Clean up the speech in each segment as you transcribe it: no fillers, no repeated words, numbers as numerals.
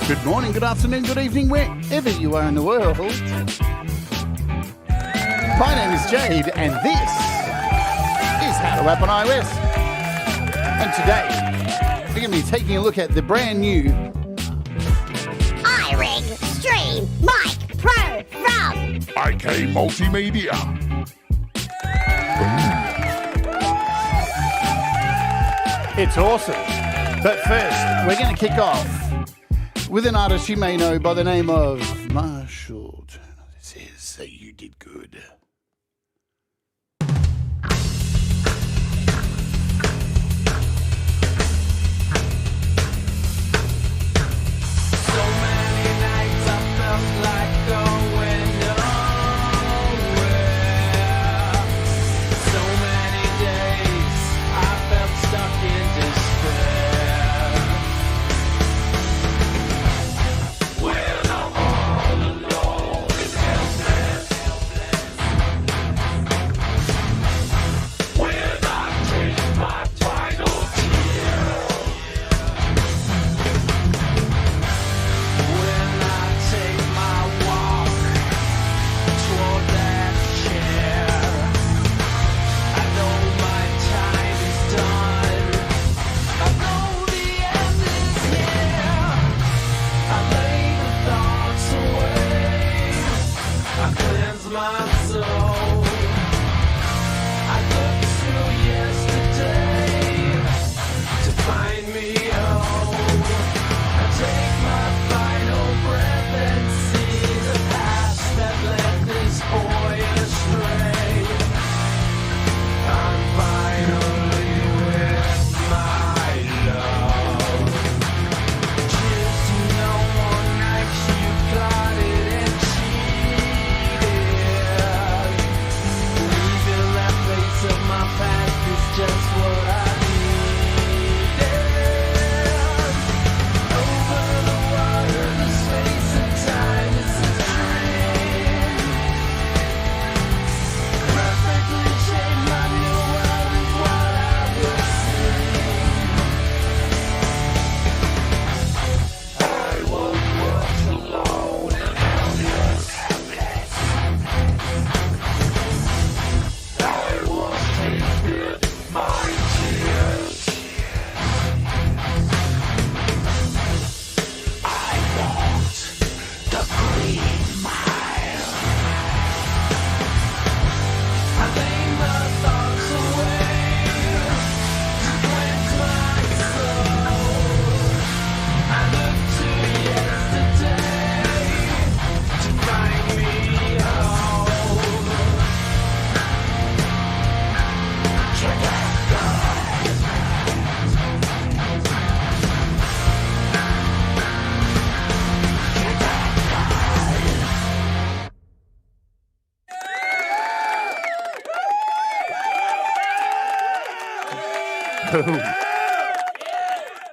Good morning, good afternoon, good evening, wherever you are in the world. My name is Jade, and this is How to App on iOS. And today, we're going to be taking a look at the brand new iRig Stream Mic Pro from IK Multimedia. It's awesome. But first, we're going to kick off with an artist you may know by the name of Marshall Turner. This is So You Did Good.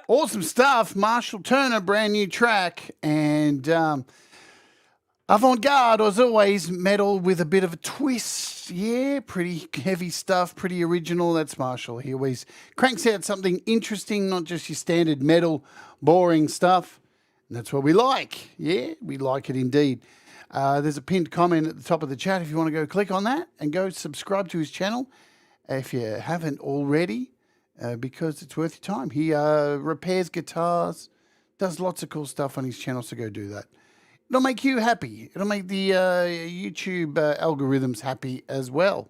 Awesome stuff. Marshall Turner, brand new track. And avant-garde, as always, metal with a bit of a twist. Yeah, pretty heavy stuff, pretty original. That's Marshall. He always cranks out something interesting, not just your standard metal, boring stuff. And that's what we like. Yeah, we like it indeed. There's a pinned comment at the top of the chat if you want to go click on that and go subscribe to his channel if you haven't already. Because it's worth your time. He repairs guitars, does lots of cool stuff on his channel, so go do that. It'll make you happy. It'll make the YouTube algorithms happy as well.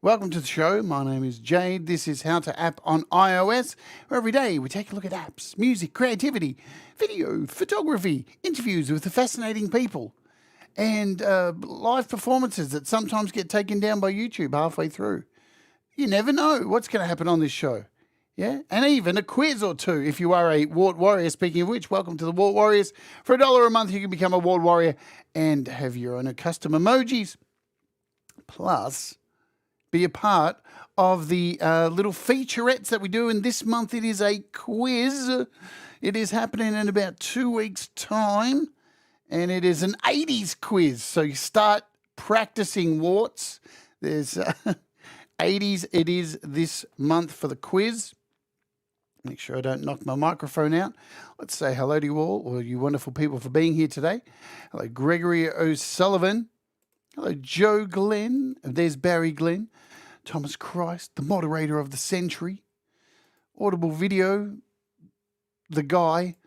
Welcome to the show. My name is Jade. This is How to App on iOS, where every day we take a look at apps, music, creativity, video, photography, interviews with the fascinating people, and live performances that sometimes get taken down by YouTube halfway through. You never know what's going to happen on this show. Yeah, and even a quiz or two if you are a Wart Warrior. Speaking of which, welcome to the Wart Warriors. For $1 a month, you can become a Wart Warrior and have your own custom emojis. Plus, be a part of the little featurettes that we do. And this month, it is a quiz. It is happening in about 2 weeks' time. And it is an 80s quiz. So you start practicing warts. There's 80s. It is this month for the quiz. Make sure I don't knock my microphone out. Let's say hello to you all you wonderful people for being here today. Hello, Gregory O'Sullivan. Hello, Joe Glenn. There's Barry Glenn. Thomas Christ, the moderator of the century. Audible Video, the guy.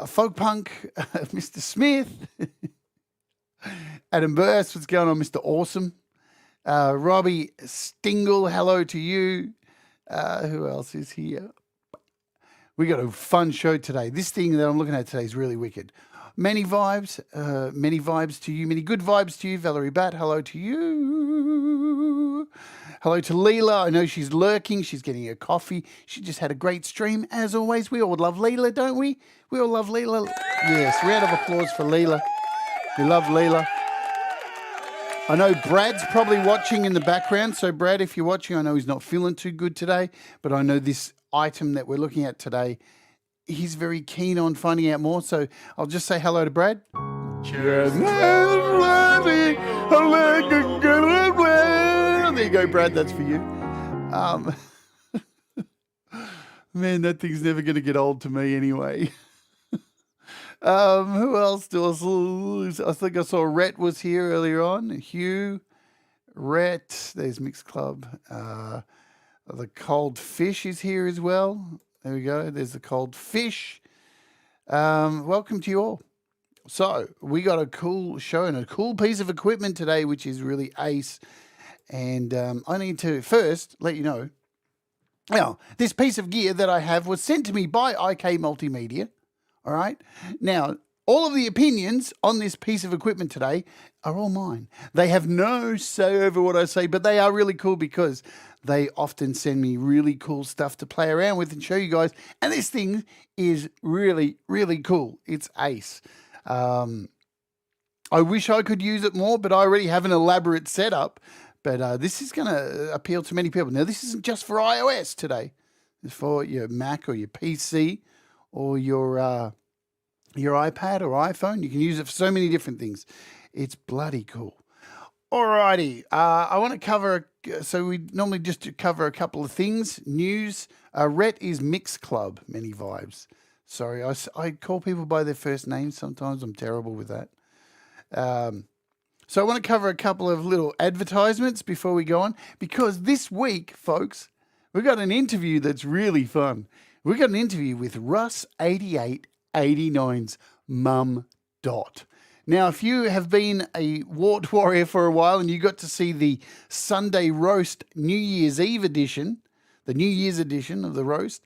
Folk Punk, Mr. Smith. Adam Burst, what's going on, Mr. Awesome? Robbie Stingle, hello to you. Who else is here? We got a fun show today. This thing that I'm looking at today is really wicked. Many vibes to you, many good vibes to you. Valerie Batt, hello to you. Hello to Leela. I know she's lurking. She's getting her coffee. She just had a great stream. As always, we all love Leela, don't we? We all love Leela. Yes, round of applause for Leela. We love Leela. I know Brad's probably watching in the background. So, Brad, if you're watching, I know he's not feeling too good today, but I know this item that we're looking at today, he's very keen on finding out more. So I'll just say hello to Brad. Cheers. There you go, Brad. That's for you. Man, that thing's never going to get old to me anyway. Who else? I think I saw Rhett was here earlier on. Hugh, Rhett. There's Mixed Club. The Cold Fish is here as well. There we go. There's the Cold Fish. Welcome to you all. So we got a cool show and a cool piece of equipment today, which is really ace. And I need to first let you know, now, this piece of gear that I have was sent to me by IK Multimedia. All right. Now, all of the opinions on this piece of equipment today are all mine. They have no say over what I say, but they are really cool because they often send me really cool stuff to play around with and show you guys. And this thing is really, really cool. It's ace. I wish I could use it more, but I already have an elaborate setup. But this is going to appeal to many people. Now, this isn't just for iOS today. It's for your Mac or your PC or your iPad or iPhone. You can use it for so many different things. It's bloody cool. Alrighty, I want to cover, so we normally just cover a couple of things. News, Rhett is Mixed Club, many vibes. Sorry, I call people by their first names sometimes. I'm terrible with that. So I want to cover a couple of little advertisements before we go on, because this week, folks, we've got an interview that's really fun. We've got an interview with Russ8889's mum, Dot. Now, if you have been a Wart Warrior for a while and you got to see the Sunday Roast New Year's Eve edition, the New Year's edition of the roast,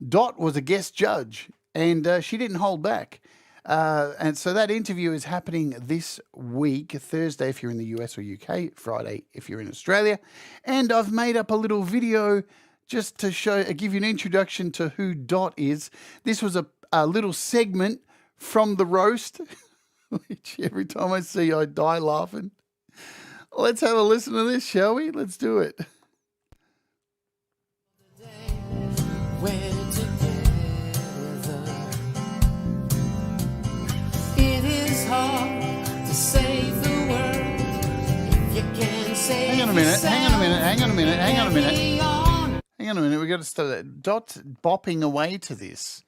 Dot was a guest judge and she didn't hold back. And so that interview is happening this week, Thursday if you're in the US or UK, Friday if you're in Australia. And I've made up a little video just to give you an introduction to who Dot is. This was a little segment from the roast, which every time I see, I die laughing. Let's have a listen to this, shall we? Let's do it. It is hard to save the world if you can't save Hang on a minute. We've got to stop that. Dot bopping away to this.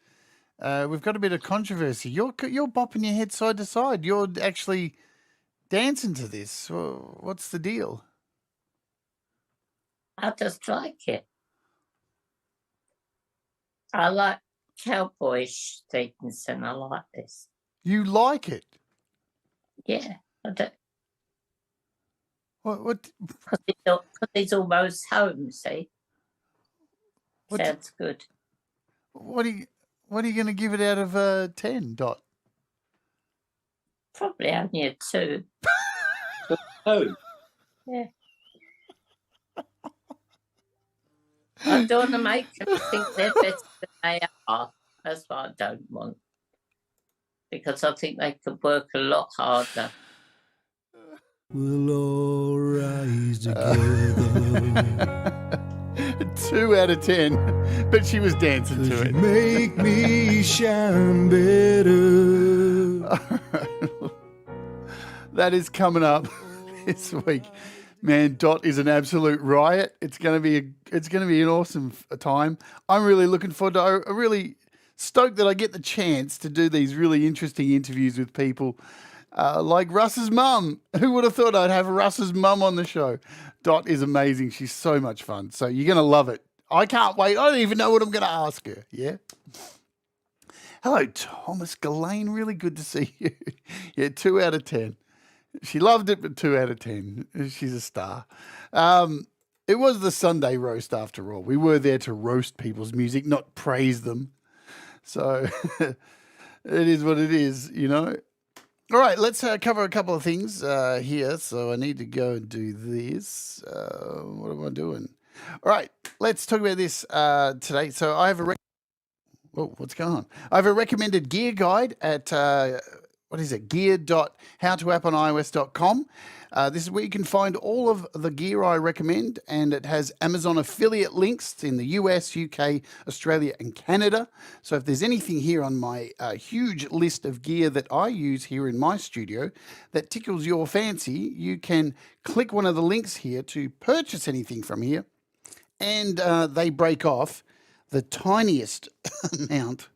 We've got a bit of controversy. You're bopping your head side to side. You're actually dancing to this. What's the deal? I just like it. I like cowboyish things, and I like this. You like it? Yeah, I do. What? Because it's almost home, see? Sounds good. What are you going to give it out of 10, Dot? Probably only a 2. Oh. Yeah. I don't want to make them think they're better than they are. That's what I don't want. Because I think they could work a lot harder. We'll all rise together. 2 out of 10, but she was dancing to it. Make me shine better. All right. That is coming up this week. Man, Dot is an absolute riot. It's going to be an awesome time. I'm really looking forward to. I'm really stoked that I get the chance to do these really interesting interviews with people like Russ's mum. Who would have thought I'd have Russ's mum on the show? Dot is amazing. She's so much fun. So you're going to love it. I can't wait. I don't even know what I'm going to ask her. Yeah. Hello, Thomas Gillane. Really good to see you. Yeah, 2 out of 10. She loved it, but 2 out of 10. She's a star. It was the Sunday roast after all. We were there to roast people's music, not praise them. So it is what it is, you know. All right, let's cover a couple of things here. So I need to go and do this. What am I doing? All right, let's talk about this today. So I have what's going on? I have a recommended gear guide at gear.howtoapponIOS.com. This is where you can find all of the gear I recommend, and it has Amazon affiliate links in the US, UK, Australia, and Canada. So if there's anything here on my huge list of gear that I use here in my studio that tickles your fancy, you can click one of the links here to purchase anything from here, and they break off the tiniest amount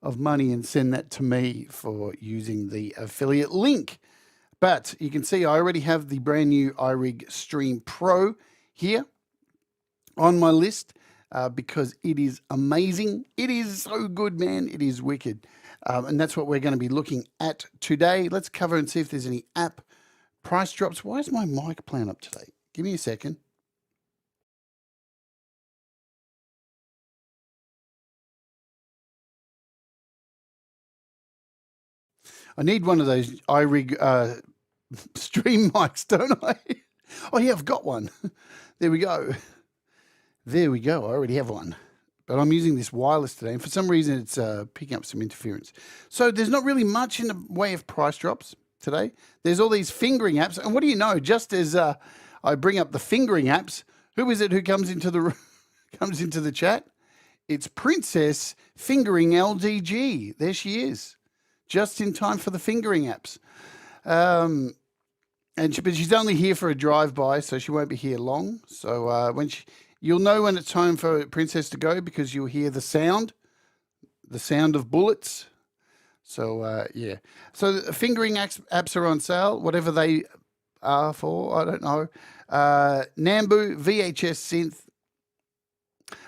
of money and send that to me for using the affiliate link. But you can see I already have the brand new iRig Stream Pro here on my list because it is amazing. It is so good, man. It is wicked. And that's what we're going to be looking at today. Let's cover and see if there's any app price drops. Why is my mic playing up today? Give me a second. I need one of those iRig stream mics, don't I? Oh, yeah, I've got one. There we go. There we go. I already have one. But I'm using this wireless today, and for some reason it's picking up some interference. So there's not really much in the way of price drops today. There's all these fingering apps, and what do you know? Just as I bring up the fingering apps, who is it who comes into the chat? It's Princess Fingering LDG. There she is. Just in time for the fingering apps. But she's only here for a drive-by, so she won't be here long. So you'll know when it's time for Princess to go because you'll hear the sound of bullets. So, yeah. So the fingering apps are on sale, whatever they are for, I don't know. Nambu, VHS Synth.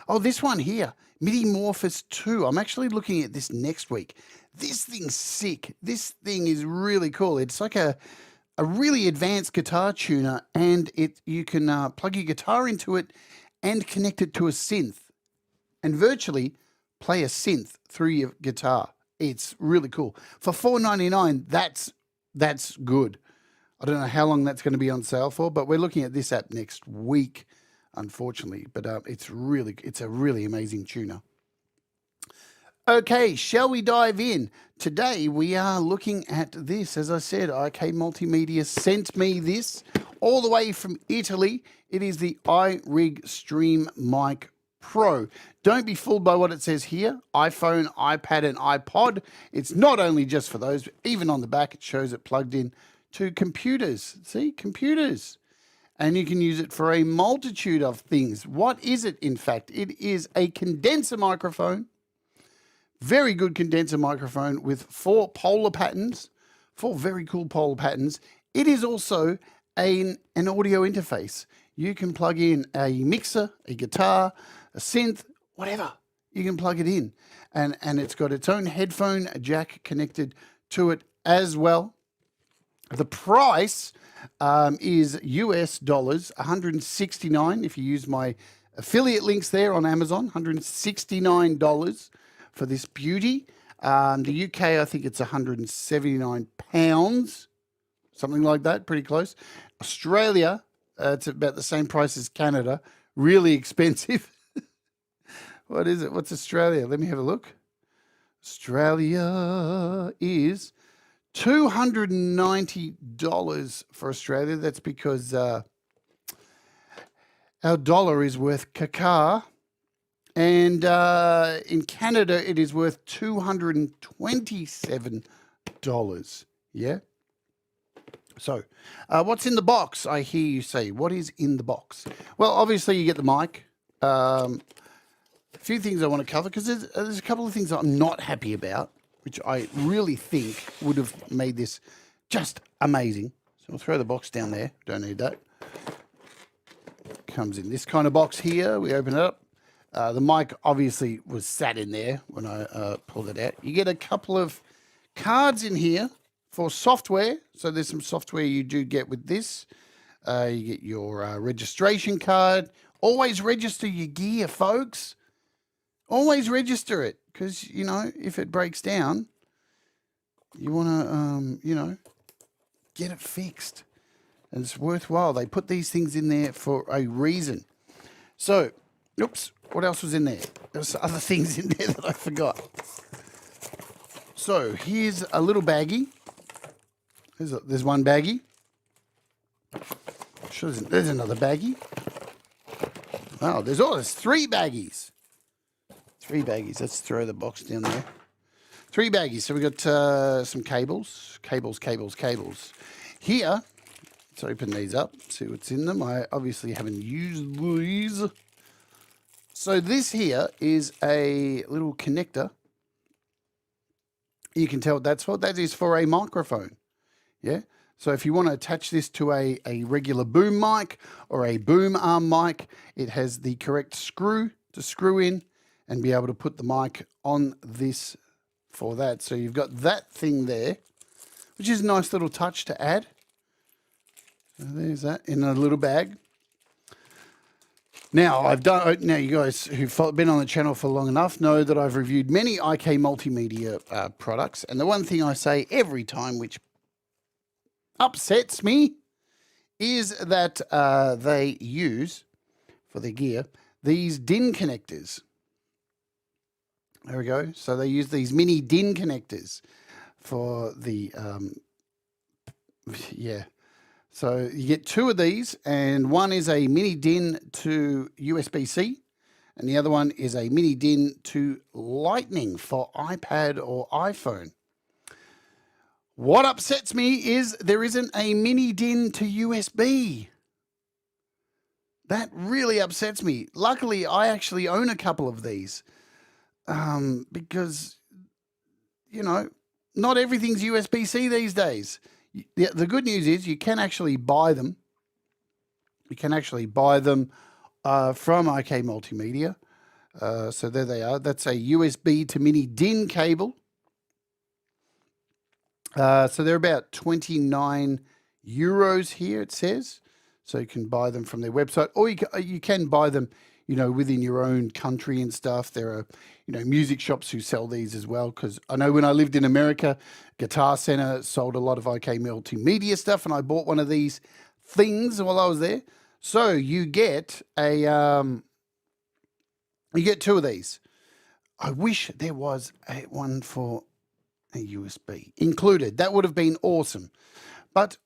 Oh, this one here, MIDI Morphous 2. I'm actually looking at this next week. This thing's sick. This thing is really cool. It's like a really advanced guitar tuner, and you can plug your guitar into it and connect it to a synth and virtually play a synth through your guitar. It's really cool. For $4.99, that's good. I don't know how long that's going to be on sale for, but we're looking at this app next week, unfortunately. But it's a really amazing tuner. Okay, shall we dive in? Today we are looking at this. As I said, IK Multimedia sent me this all the way from Italy. It is the iRig Stream Mic Pro. Don't be fooled by what it says here. iPhone, iPad, and iPod. It's not only just for those, but even on the back it shows it plugged in to computers. See, computers. And you can use it for a multitude of things. What is it, in fact? It is a condenser microphone. Very good condenser microphone with 4 polar patterns, 4 very cool polar patterns. It is also an audio interface. You can plug in a mixer, a guitar, a synth, whatever. You can plug it in. And it's got its own headphone jack connected to it as well. The price is US dollars, $169 if you use my affiliate links there on Amazon, $169 for this beauty. The UK, I think it's £179, something like that, pretty close. Australia, it's about the same price as Canada, really expensive. What is it? What's Australia? Let me have a look. Australia is $290 for Australia. That's because our dollar is worth caca. And in Canada, it is worth $227. Yeah. So, what's in the box? I hear you say. What is in the box? Well, obviously you get the mic. A few things I want to cover because there's a couple of things that I'm not happy about, which I really think would have made this just amazing. So we'll throw the box down there. Don't need that. Comes in this kind of box here. We open it up. The mic obviously was sat in there when I pulled it out. You get a couple of cards in here for software. So there's some software you do get with this. You get your registration card. Always register your gear, folks. Always register it because, you know, if it breaks down, you want to, you know, get it fixed. And it's worthwhile. They put these things in there for a reason. So, oops, what else was in there? There's other things in there that I forgot. So, here's a little baggie. There's one baggie. Sure, there's another baggie. Oh, there's 3 baggies. 3 baggies. Let's throw the box down there. 3 baggies. So we got some cables. Here, let's open these up, see what's in them. I obviously haven't used these. So this here is a little connector. You can tell what that's for. That is for a microphone. Yeah. So if you want to attach this to a regular boom mic or a boom arm mic, it has the correct screw to screw in and be able to put the mic on this for that. So you've got that thing there, which is a nice little touch to add. So there's that in a little bag. Now, you guys who've been on the channel for long enough know that I've reviewed many IK Multimedia products. And the one thing I say every time, which upsets me, is that they use, for their gear, these DIN connectors. There we go. So they use these mini DIN connectors for the, yeah. So you get 2 of these, and one is a mini DIN to USB-C, and the other one is a mini DIN to Lightning for iPad or iPhone. What upsets me is there isn't a mini DIN to USB. That really upsets me. Luckily, I actually own a couple of these because, you know, not everything's USB-C these days. The good news is you can actually buy them. You can actually buy them from IK Multimedia. So there they are. That's a USB to mini DIN cable. So they're about 29 euros here, it says. So you can buy them from their website, or you can buy them, you know, within your own country and stuff. There are, you know, music shops who sell these as well. Because I know when I lived in America, Guitar Center sold a lot of IK Multimedia stuff, and I bought one of these things while I was there. So you get you get 2 of these. I wish there was one for a USB included. That would have been awesome, but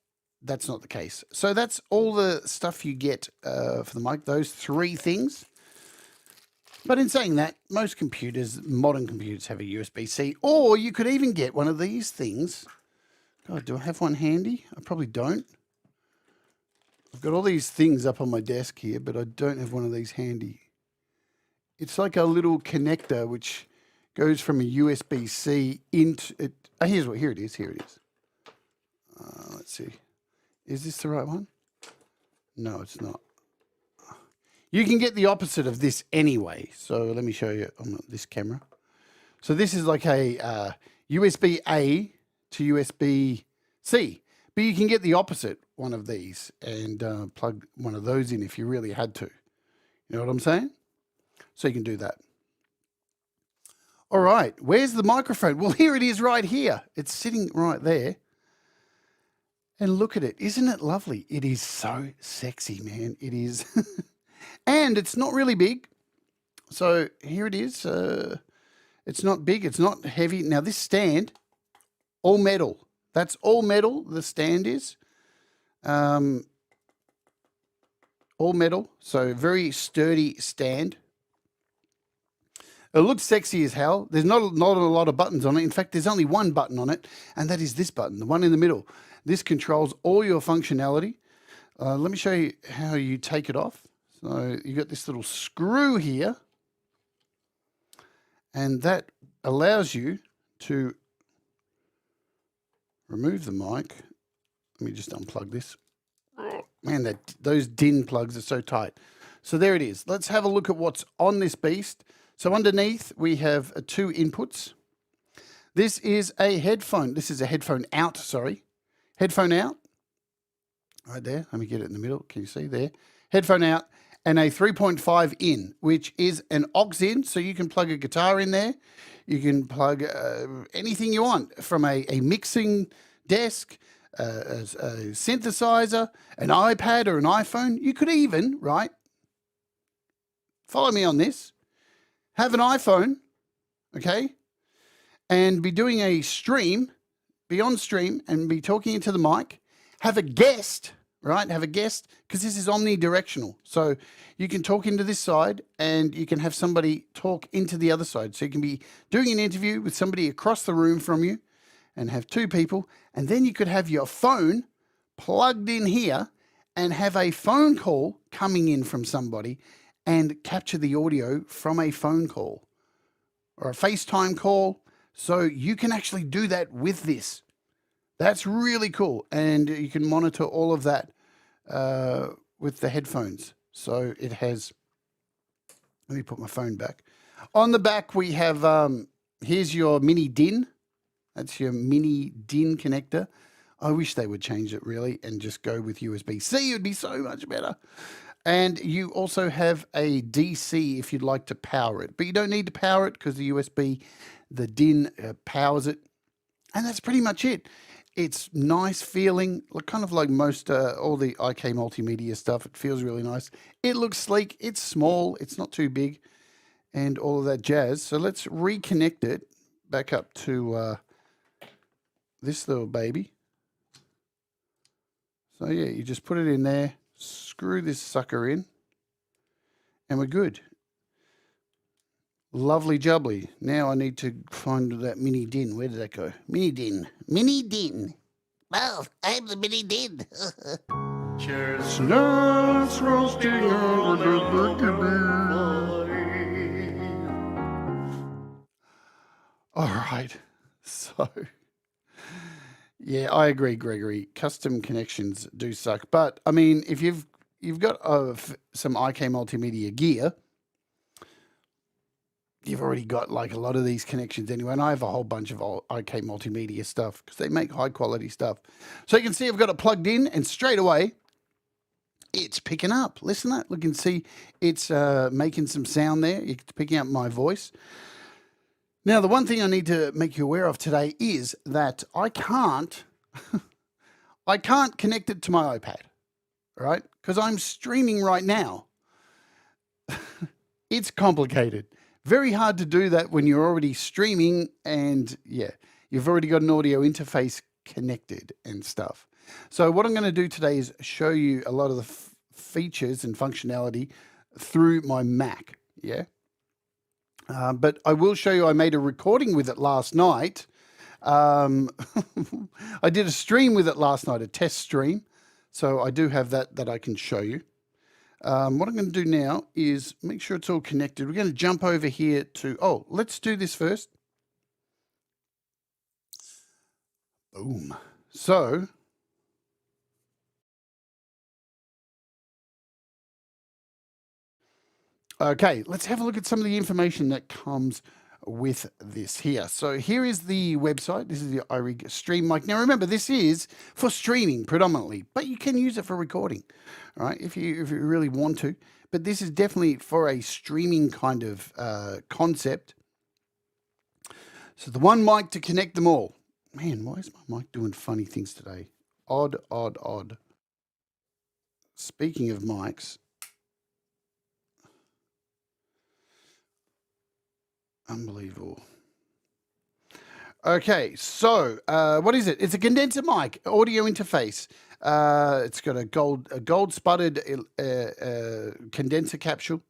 that's not the case. So that's all the stuff you get for the mic, those 3 things. But in saying that, most computers, modern computers, have a USB-C, or you could even get one of these things. God, do I have one handy? I probably don't. I've got all these things up on my desk here, but I don't have one of these handy. It's like a little connector which goes from a USB-C into it. Here it is. Let's see. Is this the right one? No, it's not. You can get the opposite of this anyway. So let me show you on this camera. So this is like a USB-A to USB-C. But you can get the opposite one of these and plug one of those in if you really had to. You know what I'm saying? So you can do that. All right, where's the microphone? Well, here it is right here. It's sitting right there. And look at it. Isn't it lovely? It is so sexy, man. It is. And it's not really big. So here it is. It's not big. It's not heavy. Now this stand, all metal. That's all metal, the stand is. All metal. So very sturdy stand. It looks sexy as hell. There's not a lot of buttons on it. In fact, there's only one button on it, and that is this button, the one in the middle. This controls all your functionality. Let me show you how you take it off. So you got this little screw here, and that allows you to remove the mic. Let me just unplug this. Man, those DIN plugs are so tight. So there it is. Let's have a look at what's on this beast. So underneath we have 2 inputs. This is a headphone. This is a headphone out, sorry. Headphone out. Right there. Let me get it in the middle. Can you see there? Headphone out and a 3.5 in, which is an aux in. So you can plug a guitar in there. You can plug anything you want, from a mixing desk, a synthesizer, an iPad or an iPhone. You could even, right, follow me on this, have an iPhone, okay, and be doing a stream, be on stream and be talking into the mic, have a guest, right, have a guest, because this is omnidirectional. So you can talk into this side and you can have somebody talk into the other side. So you can be doing an interview with somebody across the room from you and have 2 people, and then you could have your phone plugged in here and have a phone call coming in from somebody and capture the audio from a phone call or a FaceTime call. So you can actually do that with this. That's really cool. And you can monitor all of that with the headphones. So it has, let me put my phone back. On the back, we have, here's your mini DIN. That's your mini DIN connector. I wish they would change it really and just go with USB-C. It would be so much better. And you also have a DC if you'd like to power it. But you don't need to power it because the USB, the DIN powers it. And that's pretty much it. It's nice feeling, kind of like most, all the IK Multimedia stuff. It feels really nice. It looks sleek. It's small. It's not too big. And all of that jazz. So let's reconnect it back up to this little baby. So yeah, you just put it in there, screw this sucker in, and we're good. Lovely jubbly. Now I need to find that mini DIN. Where did that go? Mini DIN. Mini DIN. Well, I'm the mini DIN. Chestnuts roasting on the All right. So, yeah, I agree, Gregory. Custom connections do suck. But, I mean, if you've got some IK Multimedia gear, you've already got like a lot of these connections anyway. And I have a whole bunch of IK Multimedia stuff because they make high quality stuff. So you can see I've got it plugged in and straight away it's picking up. Listen to that. Look and see it's making some sound there. It's picking up my voice. Now, the one thing I need to make you aware of today is that I can't connect it to my iPad, right? Because I'm streaming right now. It's complicated. Very hard to do that when you're already streaming and, yeah, you've already got an audio interface connected and stuff. So what I'm going to do today is show you a lot of the features and functionality through my Mac, yeah? But I will show you I made a recording with it last night. I did a stream with it last night, a test stream. So I do have that I can show you. What I'm going to do now is make sure it's all connected. We're going to jump over here to, let's do this first. Boom. So, okay, let's have a look at some of the information that comes with this here. So here is the website. This is the iRig stream mic. Now remember, this is for streaming predominantly, but you can use it for recording, all right, if you really want to. But this is definitely for a streaming kind of concept. So the one mic to connect them all. Man, why is my mic doing funny things today? Odd, odd, odd. Speaking of mics, unbelievable. Okay, so what is it? It's a condenser mic, audio interface. It's got a gold sputtered condenser capsule,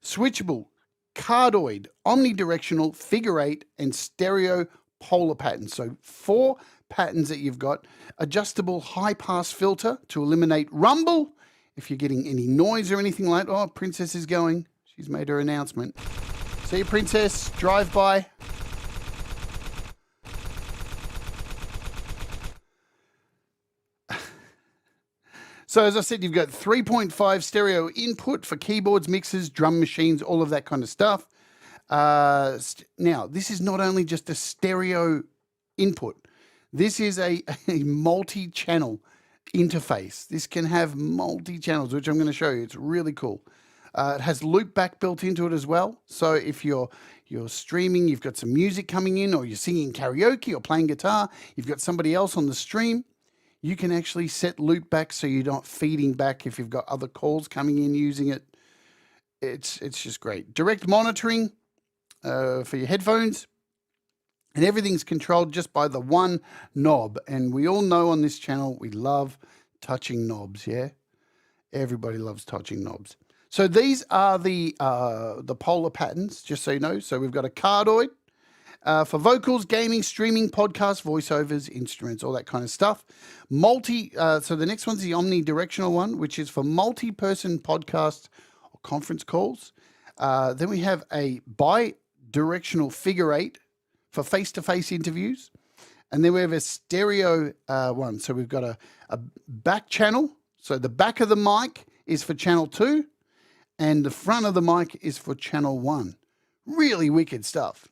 switchable, cardioid, omnidirectional, figure 8, and stereo polar pattern. So 4 patterns that you've got. Adjustable high-pass filter to eliminate rumble. If you're getting any noise or anything like that. Oh, Princess is going. She's made her announcement. See you, Princess. Drive by. So as I said, you've got 3.5 stereo input for keyboards, mixers, drum machines, all of that kind of stuff. Now, this is not only just a stereo input. This is a multi-channel interface. This can have multi-channels, which I'm going to show you. It's really cool. It has loopback built into it as well. So if you're streaming, you've got some music coming in, or you're singing karaoke or playing guitar, you've got somebody else on the stream, you can actually set loopback so you're not feeding back if you've got other calls coming in using it. It's just great. Direct monitoring for your headphones. And everything's controlled just by the one knob. And we all know on this channel, we love touching knobs, yeah? Everybody loves touching knobs. So these are the polar patterns, just so you know. So we've got a cardioid for vocals, gaming, streaming, podcasts, voiceovers, instruments, all that kind of stuff. So the next one's the omnidirectional one, which is for multi-person podcast or conference calls. Then we have a bi-directional figure 8 for face-to-face interviews. And then we have a stereo one. So we've got a back channel. So the back of the mic is for channel 2 and the front of the mic is for channel 1. Really wicked stuff.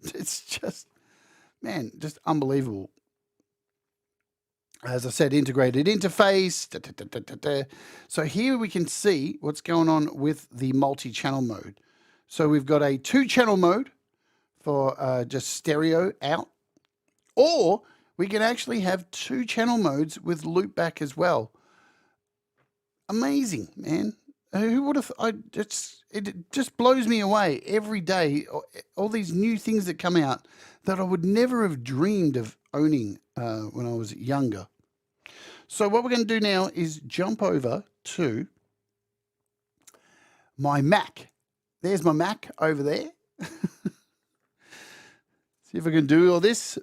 It's just, man, just unbelievable. As I said, integrated interface. So here we can see what's going on with the multi-channel mode. So we've got a 2-channel mode for just stereo out, or we can actually have 2-channel modes with loopback as well. Amazing, man. Who would have? It just blows me away every day. All these new things that come out that I would never have dreamed of owning when I was younger. So what we're going to do now is jump over to my Mac. There's my Mac over there. See if I can do all this.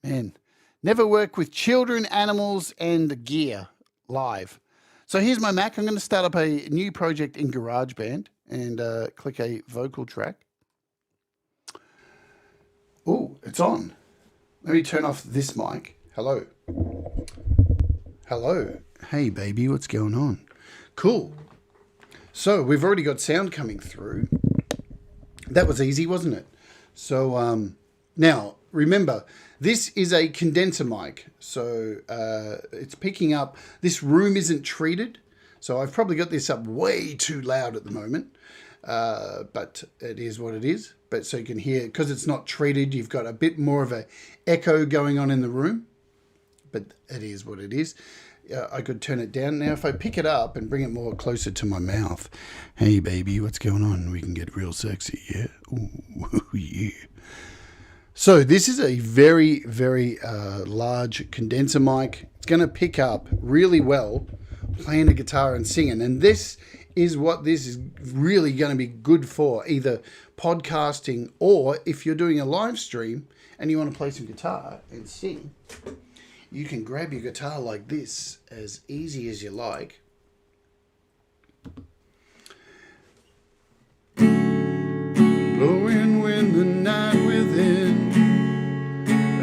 Man, never work with children, animals, and gear live. So here's my Mac. I'm going to start up a new project in GarageBand and click a vocal track. Oh, it's on. Let me turn off this mic. Hello. Hello. Hey, baby, what's going on? Cool. So we've already got sound coming through. That was easy, wasn't it? So now, remember, this is a condenser mic, so it's picking up. This room isn't treated, so I've probably got this up way too loud at the moment, but it is what it is. But so you can hear, because it's not treated, you've got a bit more of an echo going on in the room, but it is what it is. I could turn it down. Now, if I pick it up and bring it more closer to my mouth, hey, baby, what's going on? We can get real sexy, yeah? Ooh, yeah. So this is a very, very large condenser mic. It's going to pick up really well playing the guitar and singing. And this is what this is really going to be good for, either podcasting or if you're doing a live stream and you want to play some guitar and sing, you can grab your guitar like this as easy as you like. Blowing wind the night within,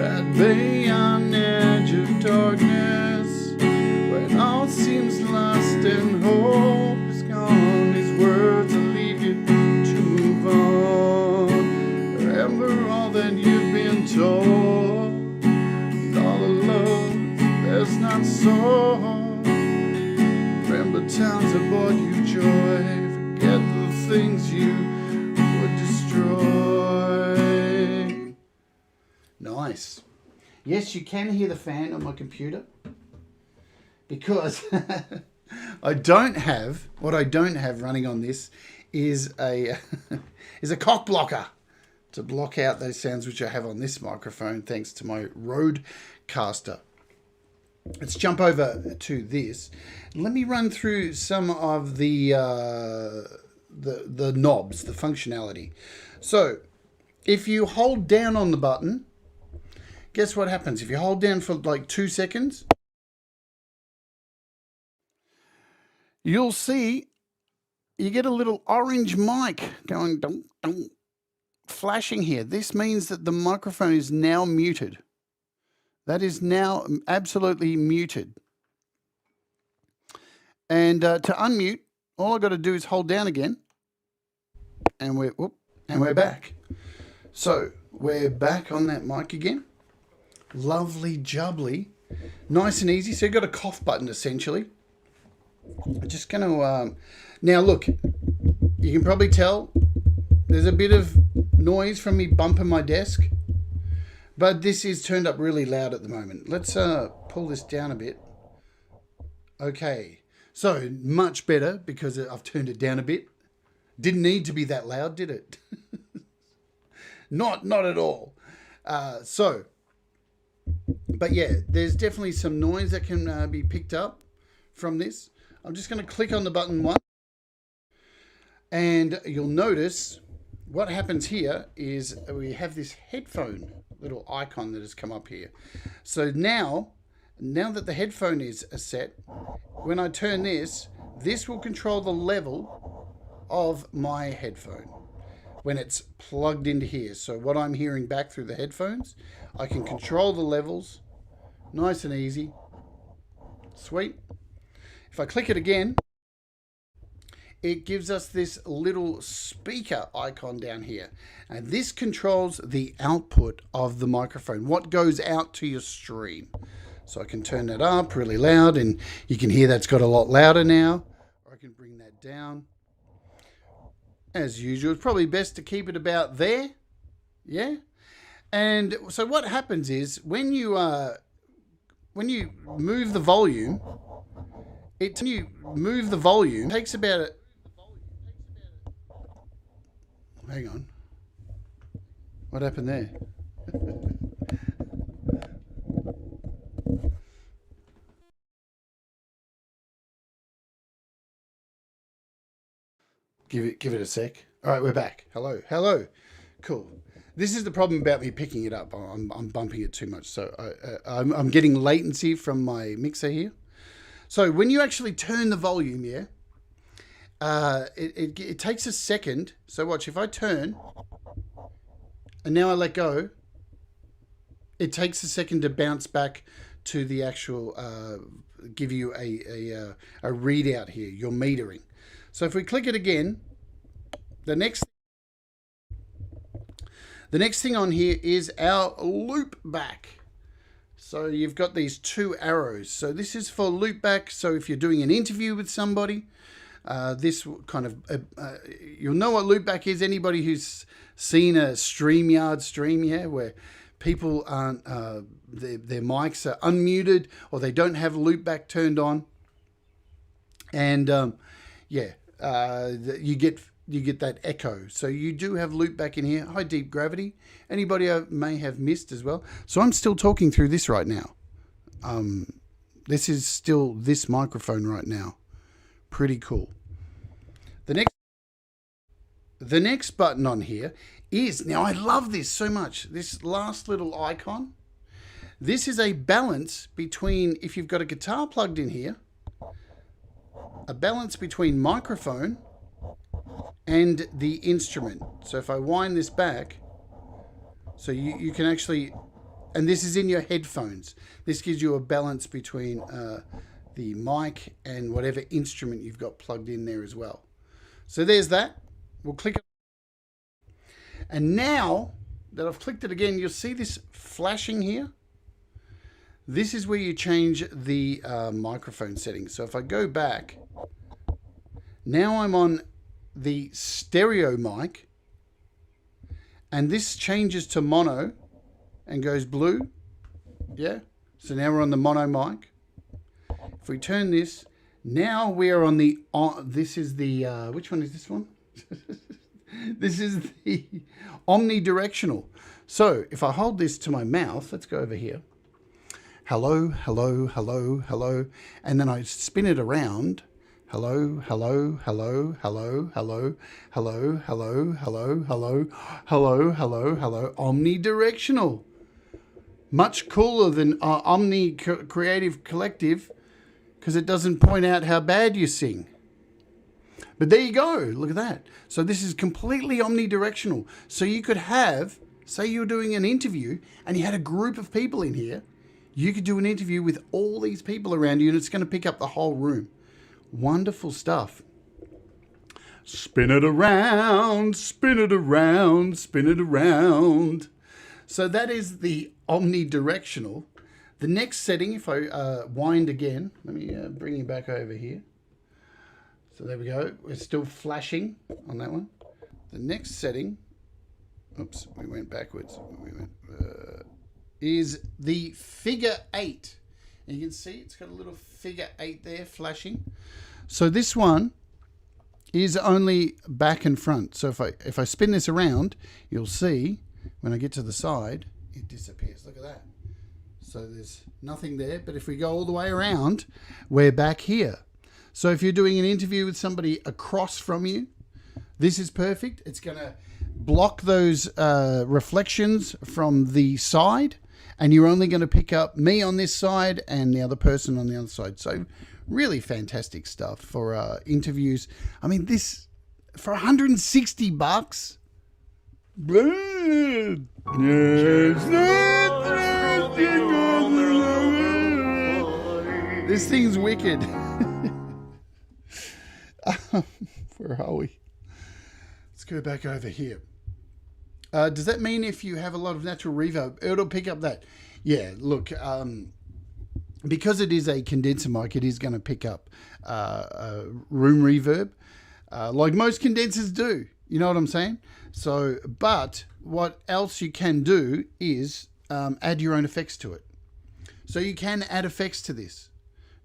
at bay on the edge of darkness, when all seems lost and hope is gone, these words will leave you to move on. Remember all that you've been told, and all the love that's not sold. Remember times that brought you joy, forget the things you would destroy. Nice. Yes, you can hear the fan on my computer because I don't have, what I don't have running on this is a cock blocker to block out those sounds which I have on this microphone thanks to my Rodecaster. Let's jump over to this. Let me run through some of the knobs, the functionality. So if you hold down on the button, guess what happens? If you hold down for like 2 seconds, you'll see you get a little orange mic going dunk, dunk, flashing here. This means that the microphone is now muted. That is now absolutely muted. And to unmute, all I've got to do is hold down again, and we're back. So we're back on that mic again. Lovely jubbly, nice and easy. So you've got a cough button essentially. I'm just going to now look. You can probably tell there's a bit of noise from me bumping my desk, but this is turned up really loud at the moment. Let's pull this down a bit. Okay, so much better because I've turned it down a bit. Didn't need to be that loud, did it? Not at all. But yeah, there's definitely some noise that can be picked up from this. I'm just going to click on the button once, and you'll notice what happens here is we have this headphone little icon that has come up here. So now that the headphone is set, when I turn this will control the level of my headphone when it's plugged into here. So what I'm hearing back through the headphones, I can control the levels, nice and easy. Sweet. If I click it again, it gives us this little speaker icon down here. And this controls the output of the microphone, what goes out to your stream. So I can turn that up really loud, and you can hear that's got a lot louder now. Or I can bring that down. As usual, it's probably best to keep it about there. Yeah. And so what happens is when you move the volume, it takes about hang on. What happened there? Give it a sec. All right, we're back. Hello. Cool. This is the problem about me picking it up. I'm bumping it too much, so I'm getting latency from my mixer here. So when you actually turn the volume, it takes a second. So watch, if I turn and now I let go, it takes a second to bounce back to the actual give you a readout here, your metering. So if we click it again, the next thing on here is our loop back. So you've got these 2 arrows. So this is for loop back. So if you're doing an interview with somebody, this kind of you'll know what loop back is. Anybody who's seen a StreamYard stream, where people aren't their mics are unmuted or they don't have loop back turned on, and you get that echo. So you do have loop back in here. High deep gravity. Anybody I may have missed as well. So I'm still talking through this right now. This is still this microphone right now. Pretty cool. The next button on here is, now I love this so much, this last little icon. This is a balance between, if you've got a guitar plugged in here, a balance between microphone and the instrument. So if I wind this back, so you can actually, and this is in your headphones. This gives you a balance between the mic and whatever instrument you've got plugged in there as well. So there's that. We'll click it. And now that I've clicked it again, you'll see this flashing here. This is where you change the microphone settings. So if I go back, now I'm on the stereo mic, and this changes to mono and goes blue. Yeah. So now we're on the mono mic. If we turn this, now we're on the, this is the, which one is this one? This is the omnidirectional. So if I hold this to my mouth, let's go over here. Hello, hello, hello, hello. And then I spin it around. Hello, hello, hello, hello, hello, hello, hello, hello, hello, hello, hello, hello. Omnidirectional. Much cooler than Omni Creative Collective because it doesn't point out how bad you sing. But there you go. Look at that. So this is completely omnidirectional. So you could have, say you're doing an interview and you had a group of people in here. You could do an interview with all these people around you and it's going to pick up the whole room. Wonderful stuff. Spin it around, spin it around, spin it around. So that is the omnidirectional. The next setting, if I wind again, let me bring you back over here. So there we go. We're still flashing on that one. The next setting, oops, we went backwards. Is the figure 8. And you can see it's got a little figure 8 there flashing. So this one is only back and front. So if I spin this around, you'll see when I get to the side, it disappears. Look at that. So there's nothing there. But if we go all the way around, we're back here. So if you're doing an interview with somebody across from you, this is perfect. It's going to block those reflections from the side, and you're only going to pick up me on this side and the other person on the other side. So really fantastic stuff for interviews. I mean, this for $160. This thing's wicked. Where are we? Let's go back over here. Does that mean if you have a lot of natural reverb, it'll pick up that? Yeah, look, because it is a condenser mic, it is going to pick up room reverb, like most condensers do. You know what I'm saying? So, but what else you can do is add your own effects to it. So you can add effects to this.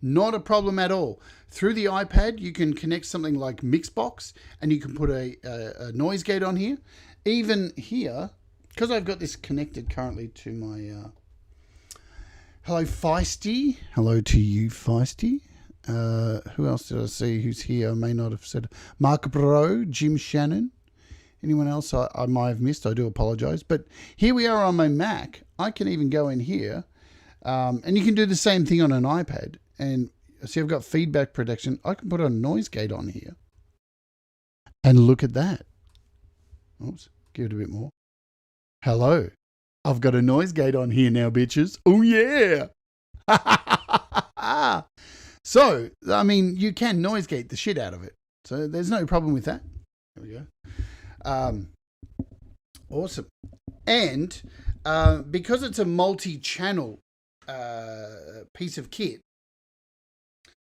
Not a problem at all. Through the iPad, you can connect something like Mixbox, and you can put a noise gate on here. Even here, because I've got this connected currently to my... hello, Feisty. Hello to you, Feisty. Who else did I see who's here? I may not have said... Mark Bro, Jim Shannon. Anyone else I might have missed? I do apologise. But here we are on my Mac. I can even go in here, and you can do the same thing on an iPad. And see, I've got feedback protection. I can put a noise gate on here. And look at that. Oops, give it a bit more. Hello. I've got a noise gate on here now, bitches. Oh, yeah. So, I mean, you can noise gate the shit out of it. So there's no problem with that. There we go. Awesome. And because it's a multi-channel piece of kit,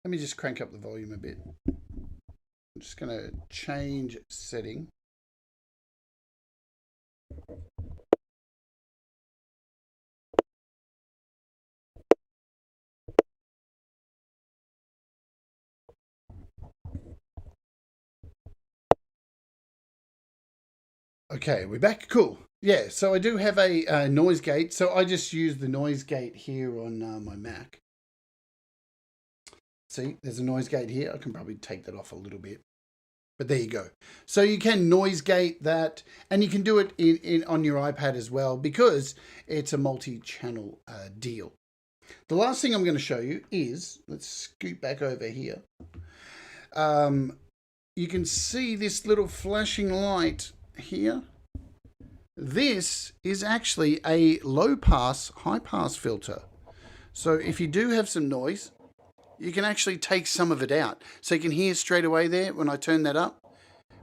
let me just crank up the volume a bit. I'm just going to change setting. Okay, we're back. Cool. Yeah, so I do have a noise gate. So I just use the noise gate here on my Mac. See, there's a noise gate here. I can probably take that off a little bit. But there you go. So you can noise gate that, and you can do it in on your iPad as well because it's a multi-channel deal. The last thing I'm going to show you is, let's scoot back over here. You can see this little flashing light here. This is actually a low pass, high pass filter. So if you do have some noise, you can actually take some of it out. So you can hear straight away there when I turn that up.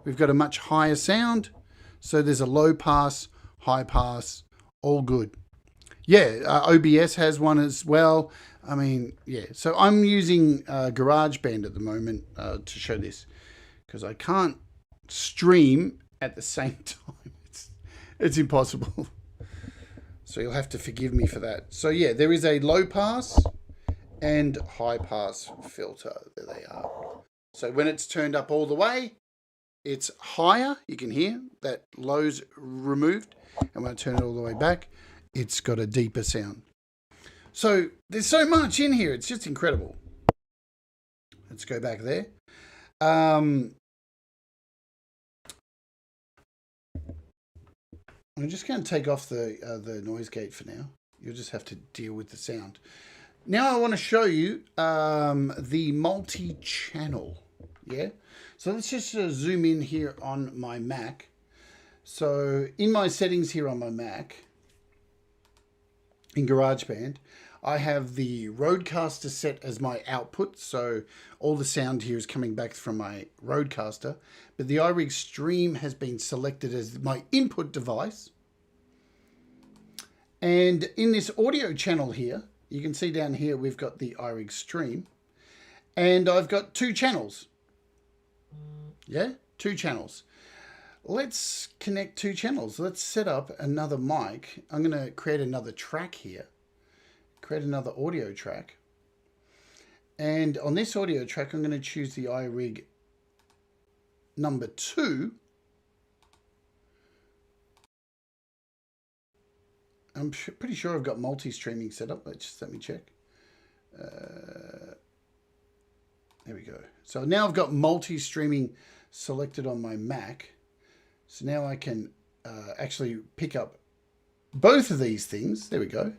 We've got a much higher sound. So there's a low pass, high pass, all good. Yeah, OBS has one as well. I mean, yeah. So I'm using GarageBand at the moment to show this because I can't stream at the same time. It's impossible. So you'll have to forgive me for that. So yeah, there is a low pass and high pass filter. There they are. So when it's turned up all the way, it's higher. You can hear that low's removed. And when I turn it all the way back, it's got a deeper sound. So there's so much in here. It's just incredible. Let's go back there. I'm just going to take off the noise gate for now. You'll just have to deal with the sound. Now I want to show you the multi-channel. Yeah. So let's just zoom in here on my Mac. So in my settings here on my Mac, in GarageBand, I have the Rodecaster set as my output. So all the sound here is coming back from my Rodecaster. But the iRig Stream has been selected as my input device. And in this audio channel here, you can see down here we've got the iRig Stream. And I've got 2 channels. Yeah, 2 channels. Let's connect 2 channels. Let's set up another mic. I'm going to create another track here. Create another audio track. And on this audio track, I'm going to choose the iRig number 2. I'm pretty sure I've got multi-streaming set up. Let me check. There we go. So now I've got multi-streaming selected on my Mac. So now I can actually pick up both of these things. There we go.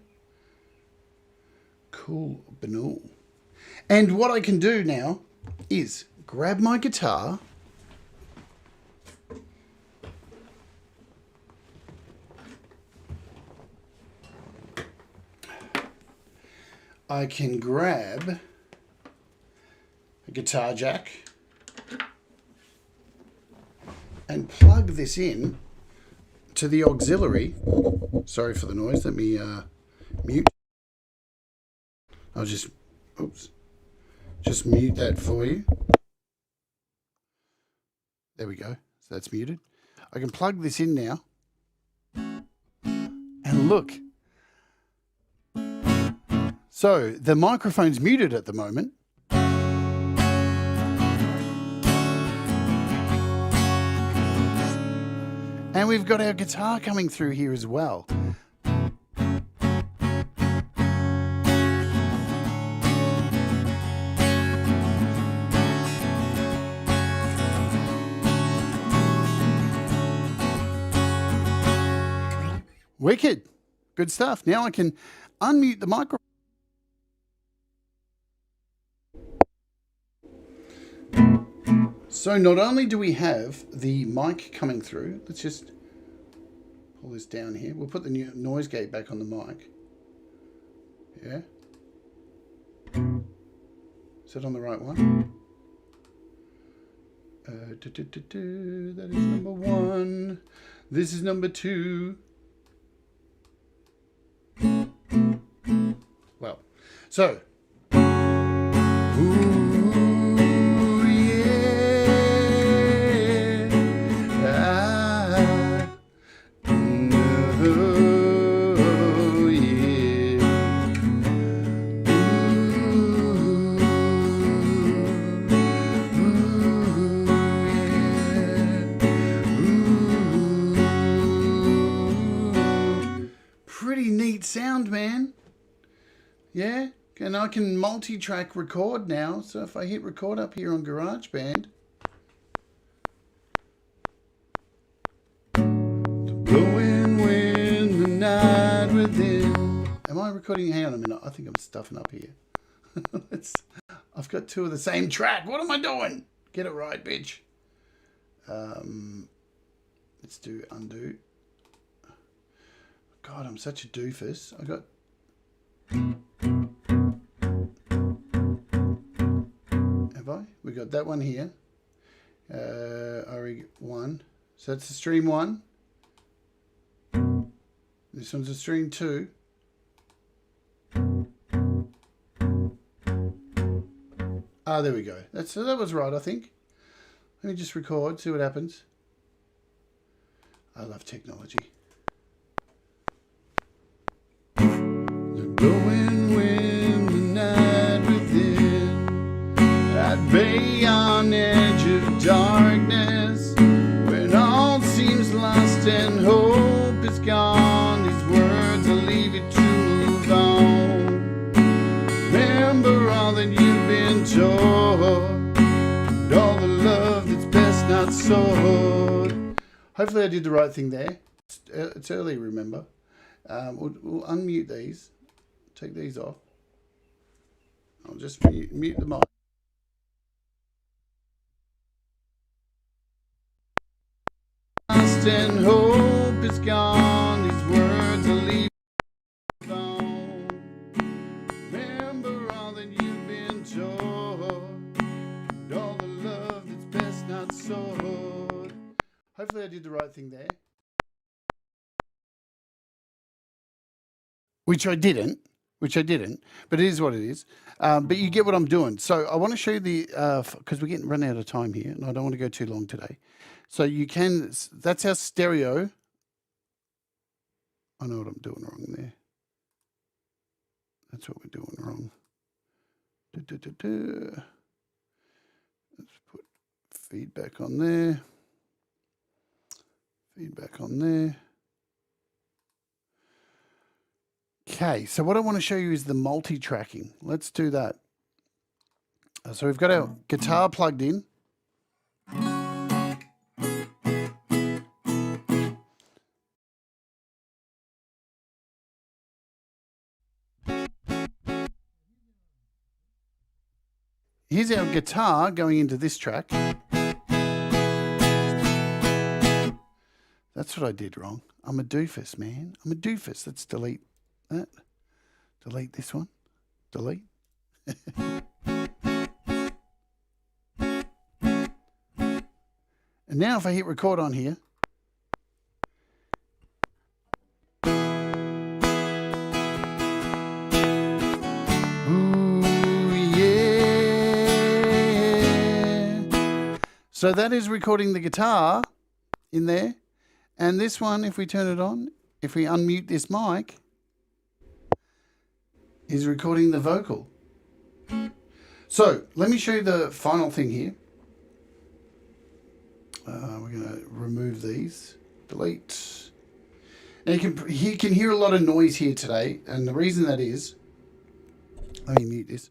Cool, banal. And what I can do now is grab my guitar. I can grab a guitar jack and plug this in to the auxiliary. Sorry for the noise. Let me mute. I'll just mute that for you. There we go. So that's muted. I can plug this in now. And look. So the microphone's muted at the moment. And we've got our guitar coming through here as well. Wicked. Good stuff. Now I can unmute the microphone. So not only do we have the mic coming through, let's just pull this down here. We'll put the new noise gate back on the mic. Yeah. Is that on the right one? That is number 1. This is number 2. Well, so. Sound, man. Yeah, and I can multi-track record now. So if I hit record up here on GarageBand, the blowing wind, the night within. Am I recording? Hang on a minute. I think I'm stuffing up here. I've got 2 of the same track. What am I doing? Get it right, bitch. Let's do undo. God, I'm such a doofus. I got... Have I? We got that one here. iRig 1. So that's the stream 1. This one's a stream 2. Ah, there we go. So that was right, I think. Let me just record, see what happens. I love technology. Blowing wind, the night within, at bay on edge of darkness, when all seems lost and hope is gone. These words will leave you to move on. Remember all that you've been told, and all the love that's best not sold. Hopefully I did the right thing there. It's early, remember. We'll unmute these. Take these off. I'll just mute the mic. And hope is gone. These words are leaving alone. Remember all that you've been told, and all the love that's best not sold. Hopefully I did the right thing there. Which I didn't, but it is what it is. But you get what I'm doing. So I want to show you the, because we're getting run out of time here, and I don't want to go too long today. So you can, that's our stereo. I know what I'm doing wrong there. That's what we're doing wrong. Let's put feedback on there. Feedback on there. Okay, so what I want to show you is the multi-tracking. Let's do that. So we've got our guitar plugged in. Here's our guitar going into this track. That's what I did wrong. I'm a doofus, man. I'm a doofus. Let's delete that. Delete this one. Delete. And now if I hit record on here, so that is recording the guitar in there. And this one, if we turn it on, if we unmute this mic, is recording the vocal. So let me show you the final thing here. We're going to remove these. Delete. Now you can hear a lot of noise here today. And the reason that is, let me mute this.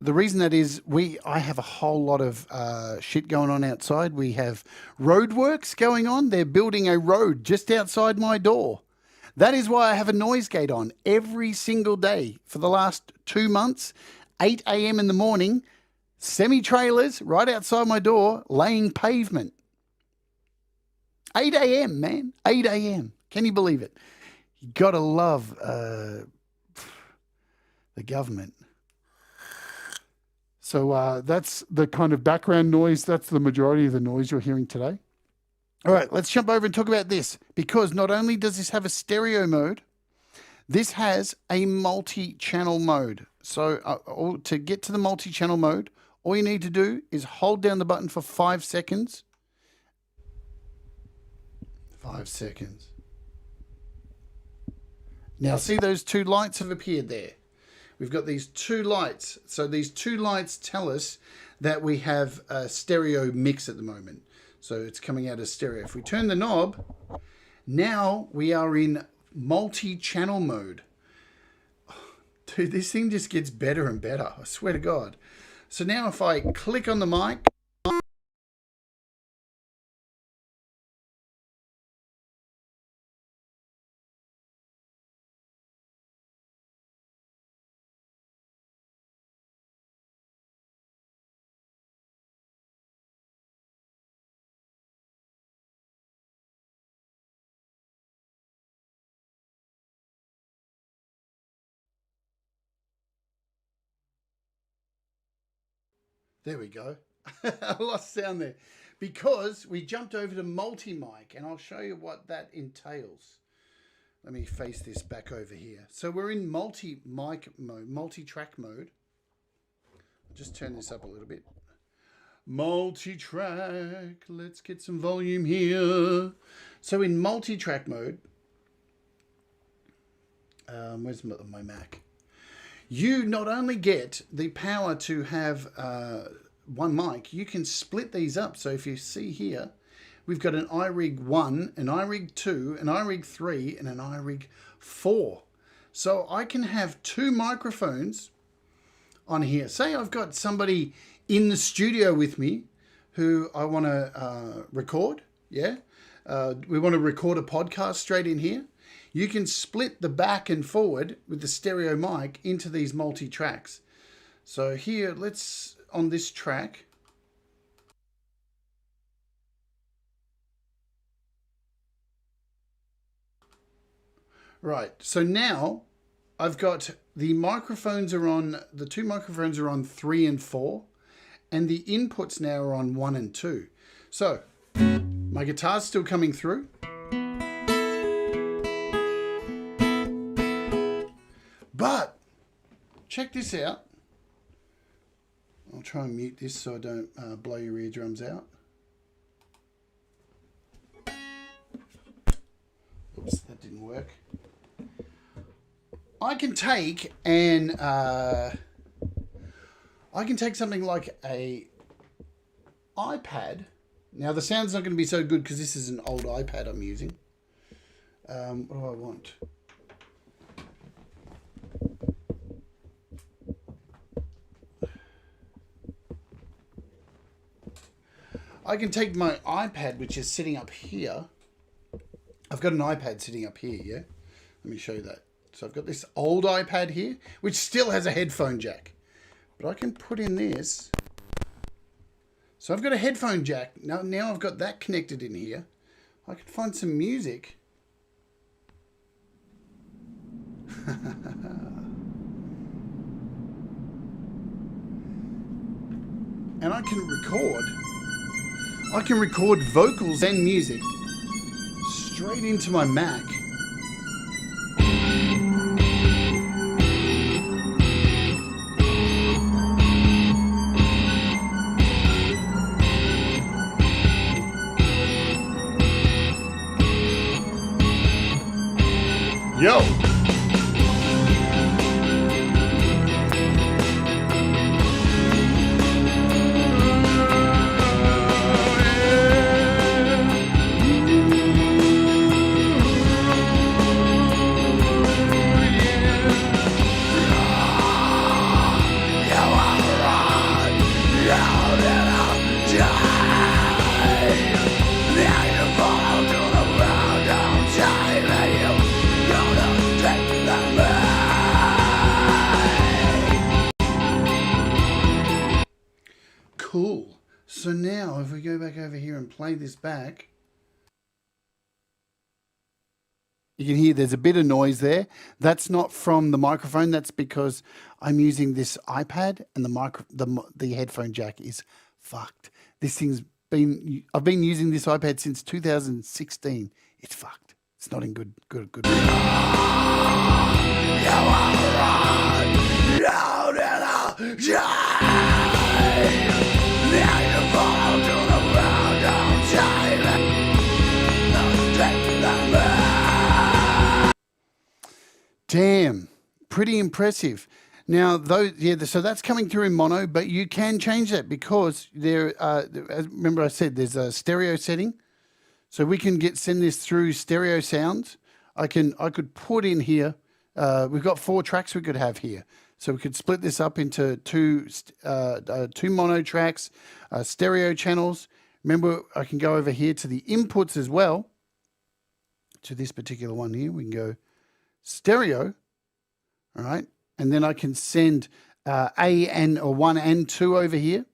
The reason that is I have a whole lot of shit going on outside. We have roadworks going on. They're building a road just outside my door. That is why I have a noise gate on every single day for the last 2 months, 8 a.m. in the morning, semi-trailers right outside my door laying pavement. 8 a.m., man, 8 a.m. Can you believe it? You got to love the government. So that's the kind of background noise. That's the majority of the noise you're hearing today. All right, let's jump over and talk about this, because not only does this have a stereo mode, this has a multi-channel mode. So to get to the multi-channel mode, all you need to do is hold down the button for 5 seconds. 5 seconds. Now see, those two lights have appeared there. We've got these two lights. So these two lights tell us that we have a stereo mix at the moment. So it's coming out as stereo. If we turn the knob, now we are in multi-channel mode. Dude, this thing just gets better and better. I swear to God. So now if I click on the mic, there we go. I lost sound there because we jumped over to multi-mic, and I'll show you what that entails. Let me face this back over here. So we're in multi-mic mode, multi-track mode. I'll just turn this up a little bit. Multi-track. Let's get some volume here. So in multi-track mode, where's my Mac? You not only get the power to have one mic, you can split these up. So if you see here, we've got an iRig 1, an iRig 2, an iRig 3, and an iRig 4. So I can have two microphones on here. Say I've got somebody in the studio with me who I want to record, yeah? we want to record a podcast straight in here, you can split the back and forward with the stereo mic into these multi-tracks. So here, let's, on this track, right, so now I've got the microphones are on, the two microphones are on 3 and 4, and the inputs now are on 1 and 2. So my guitar's still coming through. But check this out. I'll try and mute this so I don't blow your eardrums out. Oops, that didn't work. I can take and I can take something like a iPad. Now the sound's not going to be so good because this is an old iPad I'm using. What do I want? I can take my iPad, which is sitting up here. I've got an iPad sitting up here, yeah? Let me show you that. So I've got this old iPad here, which still has a headphone jack. But I can put in this. So I've got a headphone jack. Now I've got that connected in here. I can find some music. And I can record vocals and music straight into my Mac. Yo! Cool. So now if we go back over here and play this back, you can hear there's a bit of noise there. That's not from the microphone. That's because I'm using this iPad and the headphone jack is fucked. This thing's been, I've been using this iPad since 2016. It's fucked. It's not in good. Damn, pretty impressive. Now, so that's coming through in mono, but you can change that because remember I said there's a stereo setting, so we can send this through stereo sounds. I could put in here. We've got 4 tracks we could have here, so we could split this up into two mono tracks, stereo channels. Remember, I can go over here to the inputs as well. To this particular one here, we can go stereo, all right, and then I can send or 1 and 2 over here.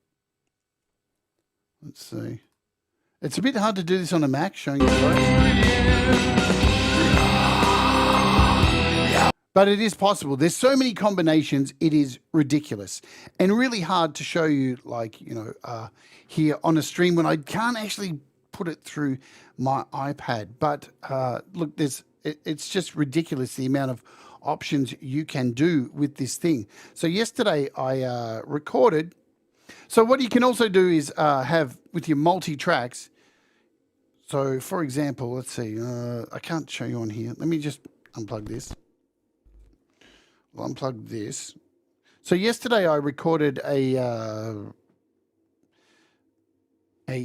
Let's see. It's a bit hard to do this on a Mac, showing you but it is possible. There's so many combinations, it is ridiculous and really hard to show you, like, here on a stream when I can't actually put it through my iPad. But look, it's just ridiculous the amount of options you can do with this thing. So yesterday I recorded. So what you can also do is have with your multi-tracks. So for example, let's see, I can't show you on here. Let me just unplug this. I'll unplug this. So yesterday I recorded a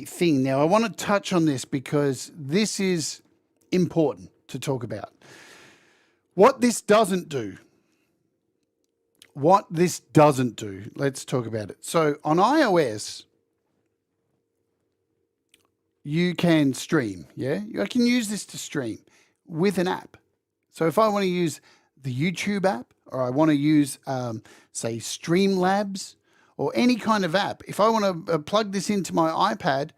thing. Now I want to touch on this because this is important to talk about. What this doesn't do. Let's talk about it. So on iOS, you can stream. Yeah, I can use this to stream with an app. So if I want to use the YouTube app, or I want to use, say, Streamlabs, or any kind of app, if I want to plug this into my iPad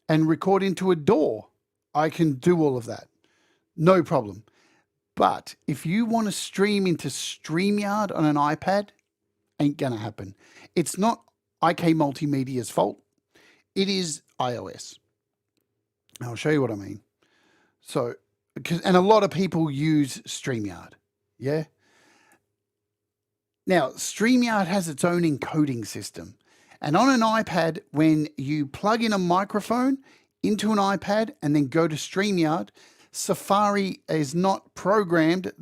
and record into a DAW, I can do all of that. No problem. But if you want to stream into StreamYard on an iPad, ain't going to happen. It's not IK Multimedia's fault. It is iOS. I'll show you what I mean. So, and a lot of people use StreamYard. Yeah. Now, StreamYard has its own encoding system. And on an iPad, when you plug in a microphone into an iPad and then go to StreamYard, Safari is not programmed